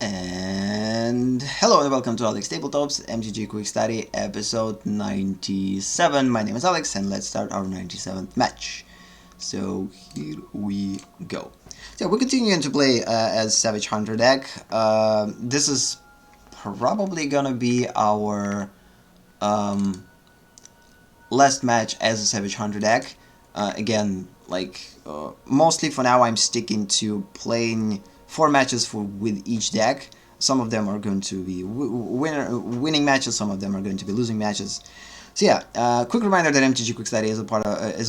And hello and welcome to AleksTabletops, MTG Quick Study, episode 97. My name is Alex and let's start our 97th match. So here we go. So we're continuing to play as Savage Hunter deck. This is probably gonna be our last match as a Savage Hunter deck. Again, mostly for now I'm sticking to playing 4 matches with each deck. Some of them are going to be winning matches, some of them are going to be losing matches. So yeah, quick reminder that MTG Quick Study is a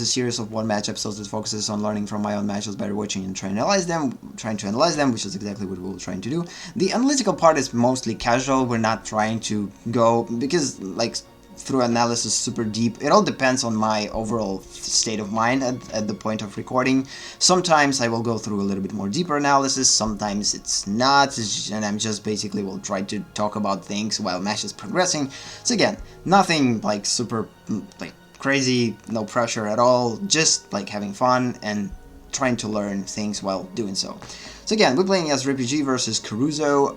series of 1-match episodes that focuses on learning from my own matches by watching and trying to analyze them, which is exactly what we're trying to do. The analytical part is mostly casual. We're not trying to go, because through analysis super deep. It all depends on my overall state of mind at the point of recording. Sometimes I will go through a little bit more deeper analysis, sometimes it's not, and I'm just basically will try to talk about things while match is progressing. So again, nothing super crazy, no pressure at all, just having fun and trying to learn things while doing so. So again, we're playing as RPG versus Caruso,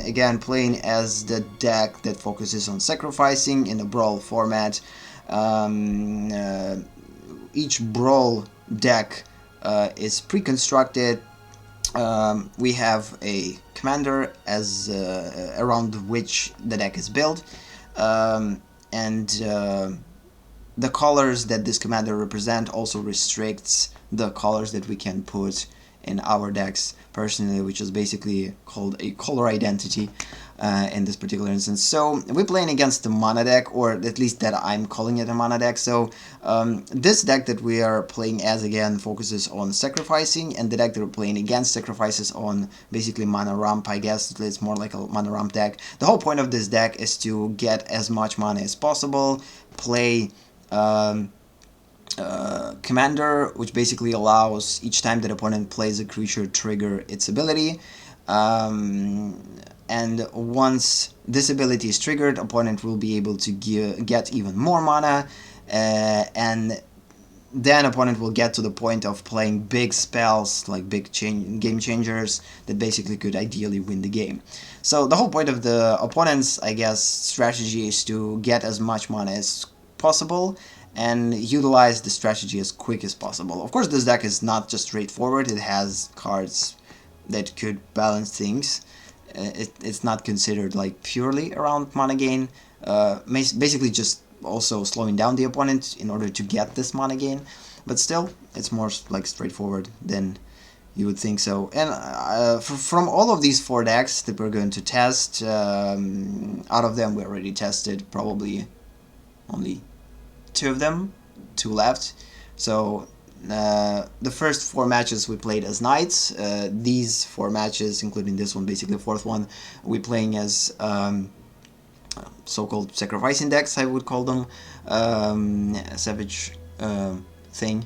again playing as the deck that focuses on sacrificing in a brawl format. Each brawl deck is pre-constructed. We have a commander as around which the deck is built, and the colors that this commander represent also restricts the colors that we can put in our decks personally, which is basically called a color identity in this particular instance. So we're playing against the mana deck, or at least that I'm calling it a mana deck. So this deck that we are playing as, again, focuses on sacrificing, and the deck that we're playing against sacrifices on basically mana ramp. I guess it's more like a mana ramp deck. The whole point of this deck is to get as much mana as possible, play commander, which basically allows each time that opponent plays a creature trigger its ability, and once this ability is triggered, opponent will be able to get even more mana, and then opponent will get to the point of playing big spells, like big game changers that basically could ideally win the game. So the whole point of the opponent's, I guess, strategy is to get as much mana as possible and utilize the strategy as quick as possible. Of course, this deck is not just straightforward. It has cards that could balance things. It's not considered purely around mana gain. Basically just also slowing down the opponent in order to get this mana gain. But still, it's more straightforward than you would think so. And from all of these 4 decks that we're going to test, out of them we already tested probably only 2 of them, 2 left. So the first 4 matches we played as knights. These 4 matches, including this one, basically the 4th one, we're playing as so-called sacrificing decks, I would call them, savage thing.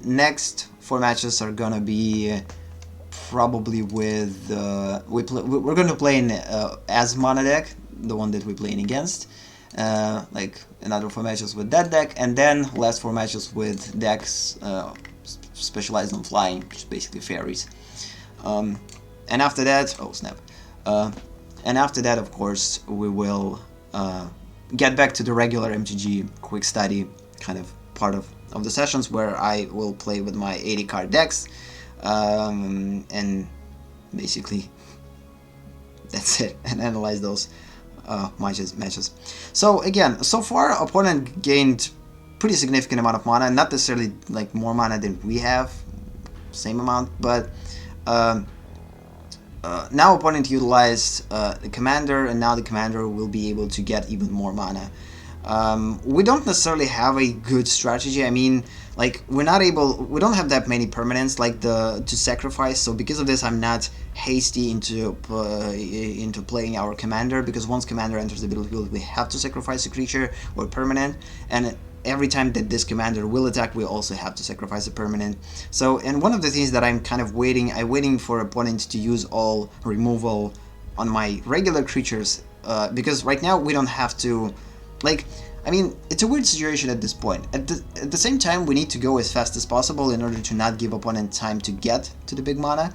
Next 4 matches are gonna be probably with we're gonna play in as mana deck, the one that we're playing against, another 4 matches with that deck, and then last 4 matches with decks specialized on flying, which is basically fairies. And after that, oh snap! And after that, of course, we will get back to the regular MTG Quick Study kind of part of the sessions, where I will play with my 80 card decks, and basically that's it, and analyze those matches. So again, so far opponent gained pretty significant amount of mana, not necessarily more mana than we have, same amount, but now opponent utilized the commander, and now the commander will be able to get even more mana. We don't necessarily have a good strategy. I mean, we don't have that many permanents to sacrifice, so because of this I'm not hasty into playing our commander, because once commander enters the battlefield we have to sacrifice a creature or permanent, and every time that this commander will attack we also have to sacrifice a permanent. So, and one of the things that I'm kind of I'm waiting for opponent to use all removal on my regular creatures, because right now we don't have to, I mean, it's a weird situation at this point. At the same time, we need to go as fast as possible in order to not give opponent time to get to the big mana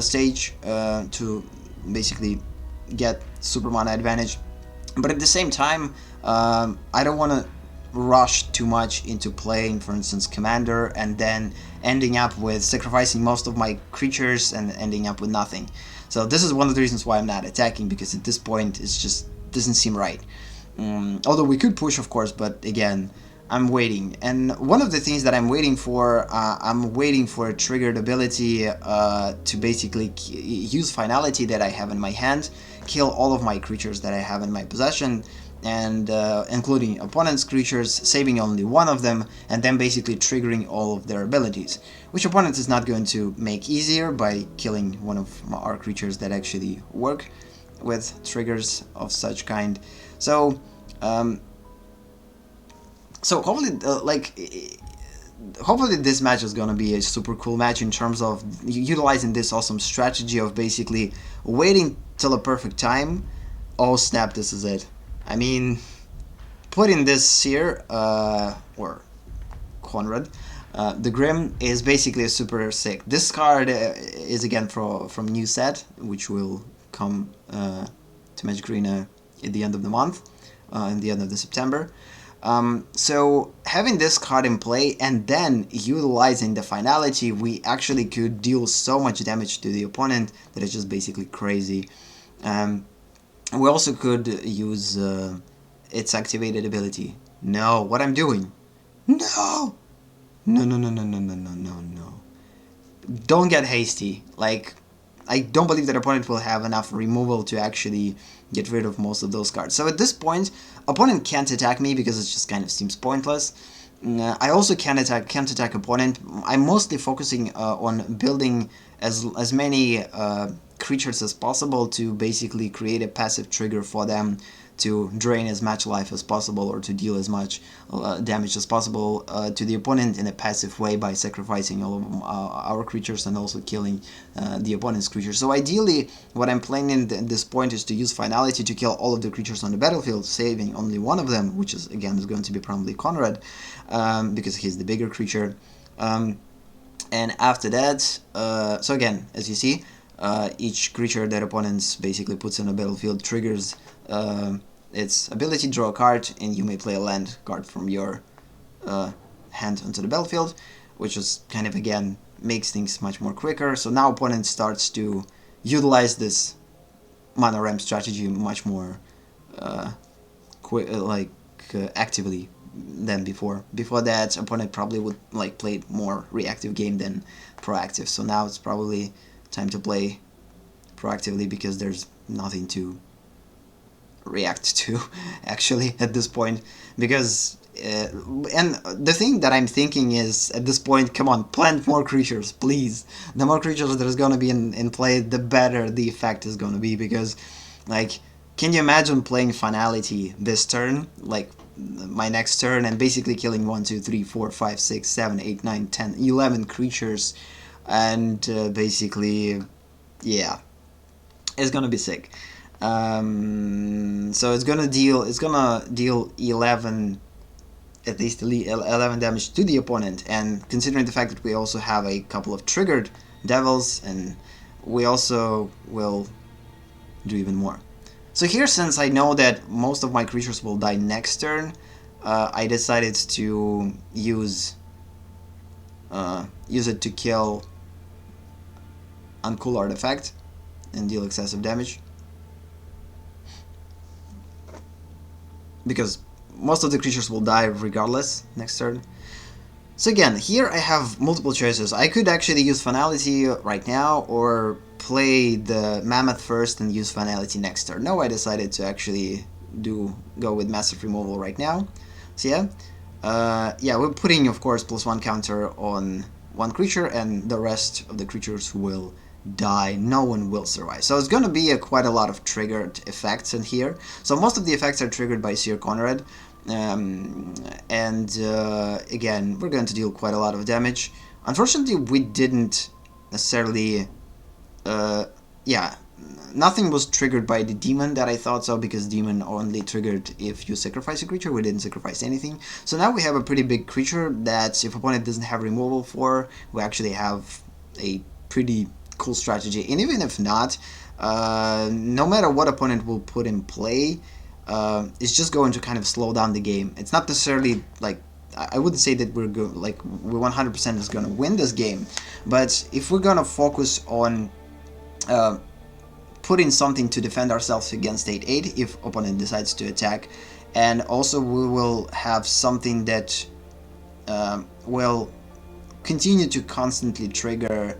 stage, to basically get super mana advantage. But at the same time, I don't want to rush too much into playing, for instance, Commander, and then ending up with sacrificing most of my creatures and ending up with nothing. So this is one of the reasons why I'm not attacking, because at this point it just doesn't seem right. Although we could push, of course, but again, I'm waiting. And one of the things that I'm waiting for a triggered ability to basically use Finality that I have in my hand, kill all of my creatures that I have in my possession, and including opponent's creatures, saving only one of them, and then basically triggering all of their abilities, which opponent is not going to make easier by killing one of our creatures that actually work with triggers of such kind. So hopefully, hopefully this match is gonna be a super cool match in terms of utilizing this awesome strategy of basically waiting till a perfect time. Oh snap, this is it. I mean, putting this here, or Conrad, the Grim is basically a super sick. This card is again from new set, which will come to Magic Arena at the end of the month, in the end of the September. So having this card in play and then utilizing the Finality, we actually could deal so much damage to the opponent that it's just basically crazy. We also could use its activated ability. No, what I'm doing? No! No, no, no, no, no, no, no, no, no. Don't get hasty. Like, I don't believe that opponent will have enough removal to actually get rid of most of those cards. So at this point, opponent can't attack me because it just kind of seems pointless. I also can't attack opponent. I'm mostly focusing on building as many creatures as possible to basically create a passive trigger for them to drain as much life as possible or to deal as much damage as possible to the opponent in a passive way by sacrificing all of our creatures and also killing the opponent's creatures. So ideally, what I'm planning at this point is to use Finality to kill all of the creatures on the battlefield, saving only one of them, which is again is going to be probably Conrad, because he's the bigger creature. And after that, so again, as you see, each creature that opponents basically puts on the battlefield triggers its ability, draw a card, and you may play a land card from your hand onto the battlefield, which is kind of, again, makes things much more quicker. So now opponent starts to utilize this mana ramp strategy much more actively than before. Before that, opponent probably would play more reactive game than proactive. So now it's probably time to play proactively because there's nothing to react to actually at this point, because and the thing that I'm thinking is at this point, come on, plant more creatures, please. The more creatures there's gonna be in play, the better the effect is gonna be, because can you imagine playing Finality this turn, my next turn, and basically killing 1, 2, 3, 4, 5, 6, 7, 8, 9, 10, 11 creatures, and basically, yeah, it's gonna be sick. So it's gonna deal 11, at least 11 damage to the opponent, and considering the fact that we also have a couple of triggered devils, and we also will do even more. So here, since I know that most of my creatures will die next turn, I decided to use it to kill Uncool Artifact and deal excessive damage, because most of the creatures will die regardless next turn. So again, here I have multiple choices. I could actually use Finality right now, or play the Mammoth first and use Finality next turn. No, I decided to actually go with Massive Removal right now. So yeah, we're putting, of course, +1 counter on one creature, and the rest of the creatures will die. No one will survive. So it's going to be quite a lot of triggered effects in here. So most of the effects are triggered by Seer Conrad. Again, we're going to deal quite a lot of damage. Unfortunately, we didn't necessarily nothing was triggered by the demon that I thought so, because demon only triggered if you sacrifice a creature. We didn't sacrifice anything. So now we have a pretty big creature that if opponent doesn't have removal for, we actually have a pretty cool strategy. And even if not, no matter what opponent will put in play, it's just going to kind of slow down the game. It's not necessarily like, I wouldn't say that we're 100% is going to win this game, but if we're going to focus on putting something to defend ourselves against 8/8 if opponent decides to attack, and also we will have something that will continue to constantly trigger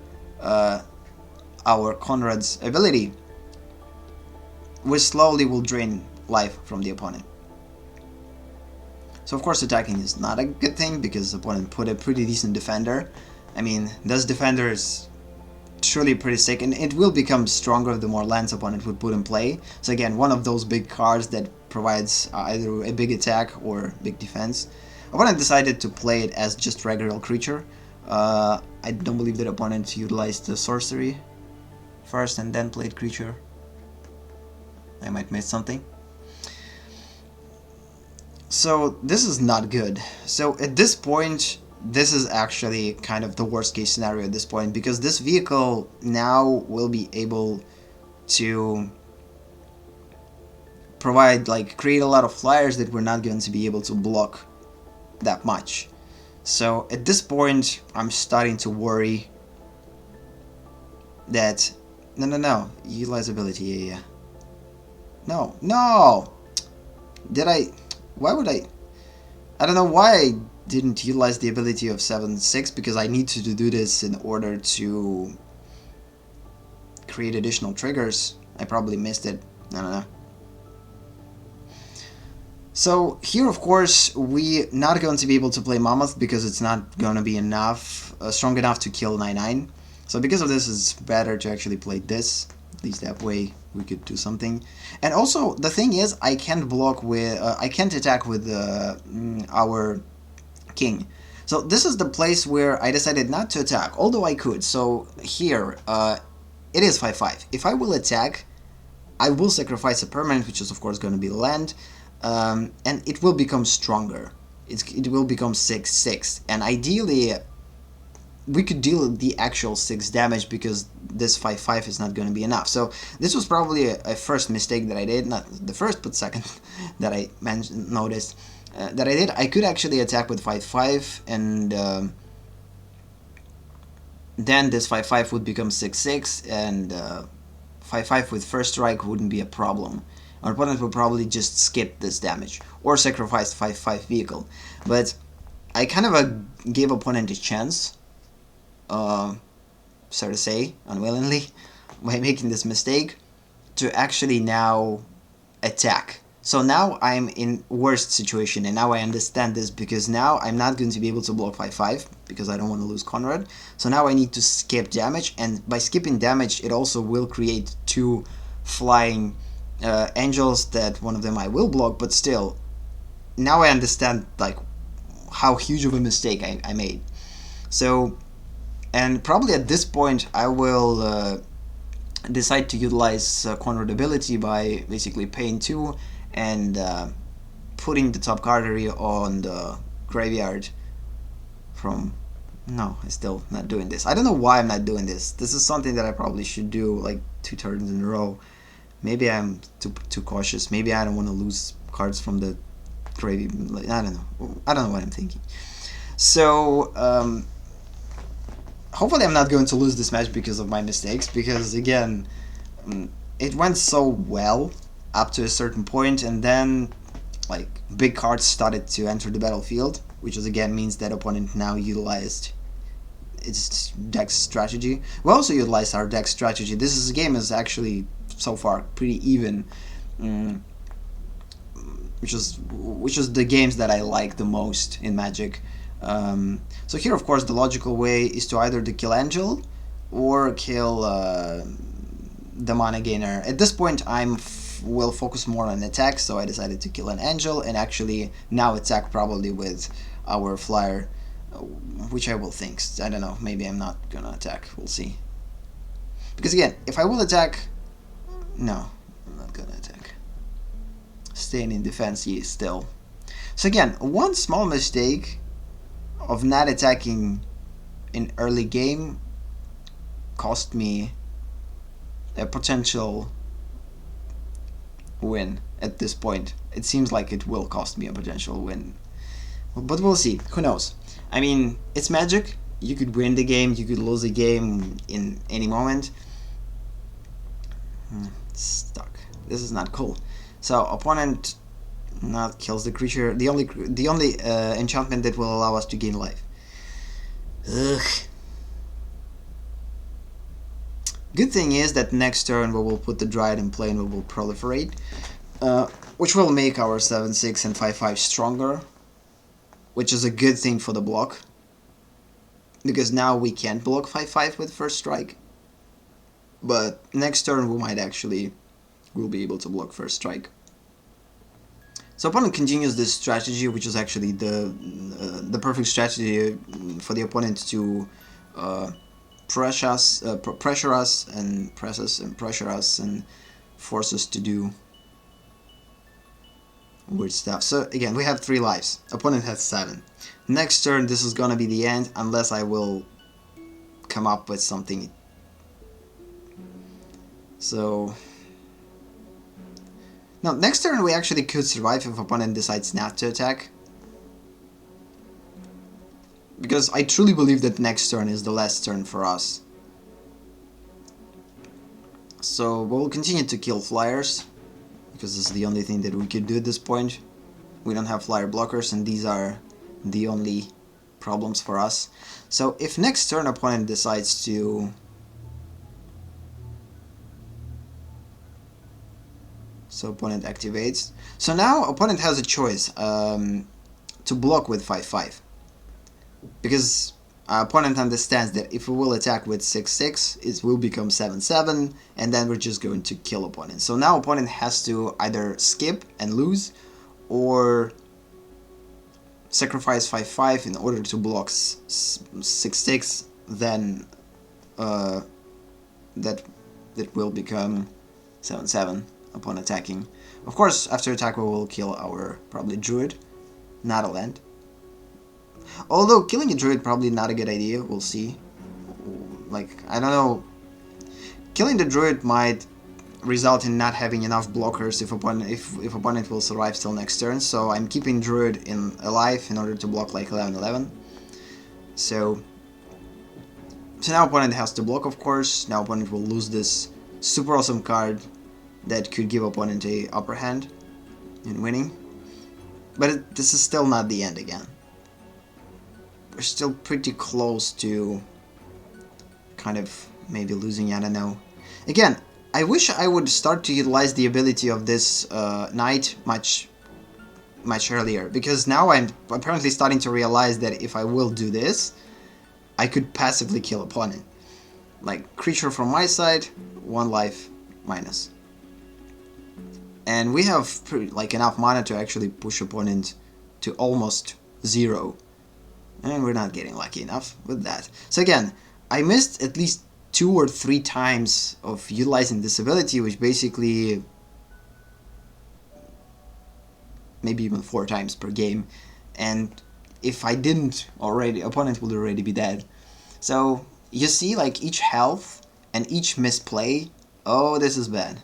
our Conrad's ability, we slowly will drain life from the opponent. So of course attacking is not a good thing, because the opponent put a pretty decent defender. I mean, this defender is truly pretty sick, and it will become stronger the more lands opponent would put in play. So again, one of those big cards that provides either a big attack or big defense. Opponent decided to play it as just regular creature. I don't believe that opponent utilized the sorcery first and then played creature. I might miss something. So this is not good. So at this point, this is actually kind of the worst case scenario at this point, because this vehicle now will be able to provide, like, create a lot of flyers that we're not going to be able to block that much. So at this point, I'm starting to worry that no, utilize ability, yeah. No, did I? Why would I don't know why I didn't utilize the ability of 7/6, because I need to do this in order to create additional triggers. I probably missed it. I don't know. So here, of course, we're not going to be able to play Mammoth, because it's not going to be enough, strong enough to kill 9/9. So because of this, it's better to actually play this. At least that way we could do something. And also, the thing is, I can't block with, I can't attack with our king. So this is the place where I decided not to attack, although I could. So here, it is 5/5. If I will attack, I will sacrifice a permanent, which is of course going to be land, and it will become stronger. It will become 6/6, and ideally we could deal the actual 6 damage, because this 5/5 is not going to be enough. So this was probably a first mistake that I did, not the first but second that I noticed that I did. I could actually attack with 5/5, and then this 5/5 would become 6/6, and 5/5 with first strike wouldn't be a problem. Our opponent would probably just skip this damage or sacrifice 5/5 vehicle. But I kind of gave opponent a chance, so to say, unwillingly, by making this mistake, to actually now attack. So now I'm in worst situation, and now I understand this, because now I'm not going to be able to block 5/5, because I don't want to lose Conrad. So now I need to skip damage, and by skipping damage, it also will create 2 flying angels that one of them I will block, but still, now I understand, like, how huge of a mistake I made. So, and probably at this point, I will decide to utilize Conrad ability by basically paying 2 and putting the top card area on the graveyard from... No, I'm still not doing this. I don't know why I'm not doing this. This is something that I probably should do like 2 turns in a row. Maybe I'm too cautious. Maybe I don't want to lose cards from the graveyard. I don't know. I don't know what I'm thinking. So, hopefully I'm not going to lose this match because of my mistakes, because again, it went so well up to a certain point, and then like big cards started to enter the battlefield, which is again means that opponent now utilized its deck strategy. We also utilized our deck strategy. This game is actually so far pretty even, which is the games that I like the most in Magic. So here, of course, the logical way is to either to kill Angel or kill the mana gainer. At this point, will focus more on attack, so I decided to kill an Angel and actually now attack probably with our flyer, which I will think. I don't know, maybe I'm not gonna attack, we'll see. Because again, if I will attack, No, I'm not gonna attack. Staying in defense still. So again, one small mistake of not attacking in early game cost me a potential win at this point. It seems like it will cost me a potential win. But we'll see. Who knows? I mean, it's Magic. You could win the game, you could lose the game in any moment. Stuck. This is not cool. So opponent not kills the creature. The only enchantment that will allow us to gain life. Ugh. Good thing is that next turn we will put the Dryad in play and we will proliferate, which will make our 7/6 and 5/5 stronger, which is a good thing for the block, because now we can't block 5/5 with first strike, but next turn we might actually will be able to block first strike. So opponent continues this strategy, which is actually the perfect strategy for the opponent to pressure us and press us and pressure us and force us to do weird stuff. So again, we have 3 lives. Opponent has 7. Next turn, this is gonna be the end, unless I will come up with something. So now, next turn we actually could survive if opponent decides not to attack, because I truly believe that next turn is the last turn for us. So we'll continue to kill flyers, because this is the only thing that we could do at this point. We don't have flyer blockers, and these are the only problems for us. So if next turn opponent decides to opponent activates. So now opponent has a choice to block with 5/5, because opponent understands that if we will attack with 6/6, it will become 7/7, and then we're just going to kill opponent. So now opponent has to either skip and lose, or sacrifice 5/5 in order to block 6/6. Then that will become 7/7 upon attacking. Of course, after attack we will kill our probably druid, not a land. Although killing a druid probably not a good idea. We'll see. Like, I don't know. Killing the druid might result in not having enough blockers if opponent will survive till next turn. So I'm keeping druid alive in order to block like 11/11. So now opponent has to block, of course. Now opponent will lose this super awesome card that could give opponent a upper hand in winning. But this is still not the end again. We're still pretty close to kind of maybe losing, I don't know. Again, I wish I would start to utilize the ability of this knight much earlier, because now I'm apparently starting to realize that if I will do this, I could passively kill opponent. Like, creature from my side, 1 life minus. And we have like enough mana to actually push opponent to almost 0. And we're not getting lucky enough with that. So again, I missed at least 2 or 3 times of utilizing this ability, which basically maybe even 4 times per game. And if I didn't already, opponent would already be dead. So you see, like, each health and each misplay. Oh, this is bad.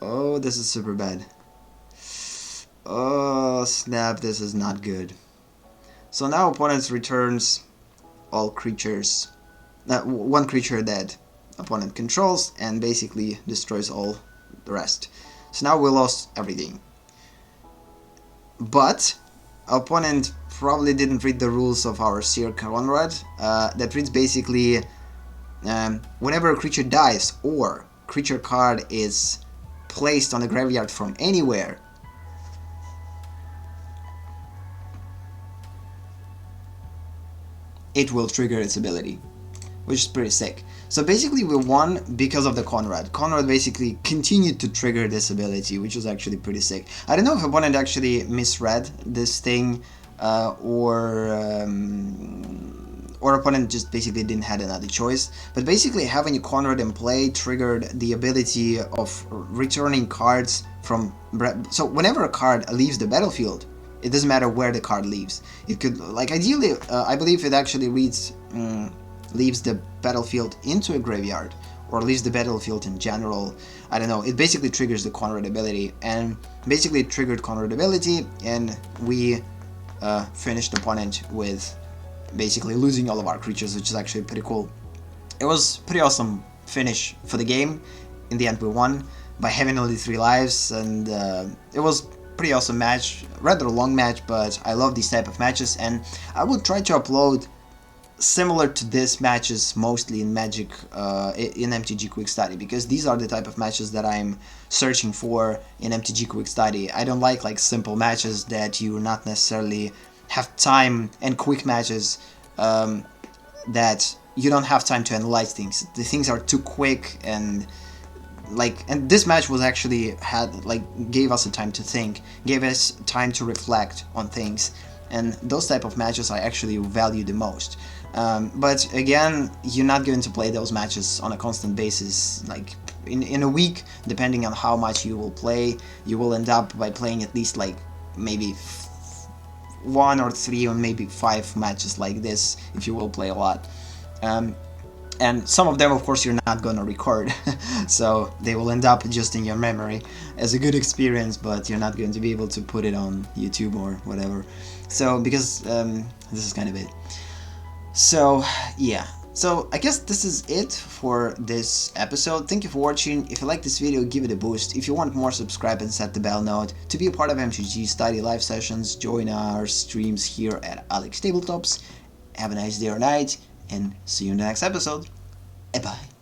Oh, this is super bad. Oh, snap, this is not good. So now opponent returns all creatures, 1 creature that opponent controls, and basically destroys all the rest. So now we lost everything. But opponent probably didn't read the rules of our Seer Conrad. That reads basically, whenever a creature dies or creature card is placed on the graveyard from anywhere, it will trigger its ability, which is pretty sick. So basically we won because of the Conrad. Conrad basically continued to trigger this ability, which was actually pretty sick. I don't know if opponent actually misread this thing, or or opponent just basically didn't have another choice. But basically having a Conrad in play triggered the ability of returning cards from... So whenever a card leaves the battlefield, it doesn't matter where the card leaves. It could, like, ideally, I believe it actually leaves the battlefield into a graveyard, or leaves the battlefield in general. I don't know. It basically triggers the Conrad ability, and basically it triggered Conrad ability, and we finished the opponent with basically losing all of our creatures, which is actually pretty cool. It was pretty awesome finish for the game. In the end, we won by having only 3 lives, and it was pretty awesome match, rather long match, but I love these type of matches, and I would try to upload similar to this matches mostly in Magic, in MTG Quick Study, because these are the type of matches that I'm searching for in MTG Quick Study. I don't like simple matches that you not necessarily have time, and quick matches that you don't have time to analyze things. The things are too quick, and this match was actually gave us a time to think, gave us time to reflect on things, and those type of matches I actually value the most. But again, you're not going to play those matches on a constant basis. Like in a week, depending on how much you will play, you will end up by playing at least maybe 1 or 3 or maybe 5 matches like this if you will play a lot. And some of them, of course, you're not gonna record, so they will end up just in your memory as a good experience, but you're not going to be able to put it on YouTube or whatever. So, because this is kind of it. So, yeah. So, I guess this is it for this episode. Thank you for watching. If you like this video, give it a boost. If you want more, subscribe and set the bell note. To be a part of MTG Study live sessions, join our streams here at AleksTabletops. Have a nice day or night, and see you in the next episode. Bye.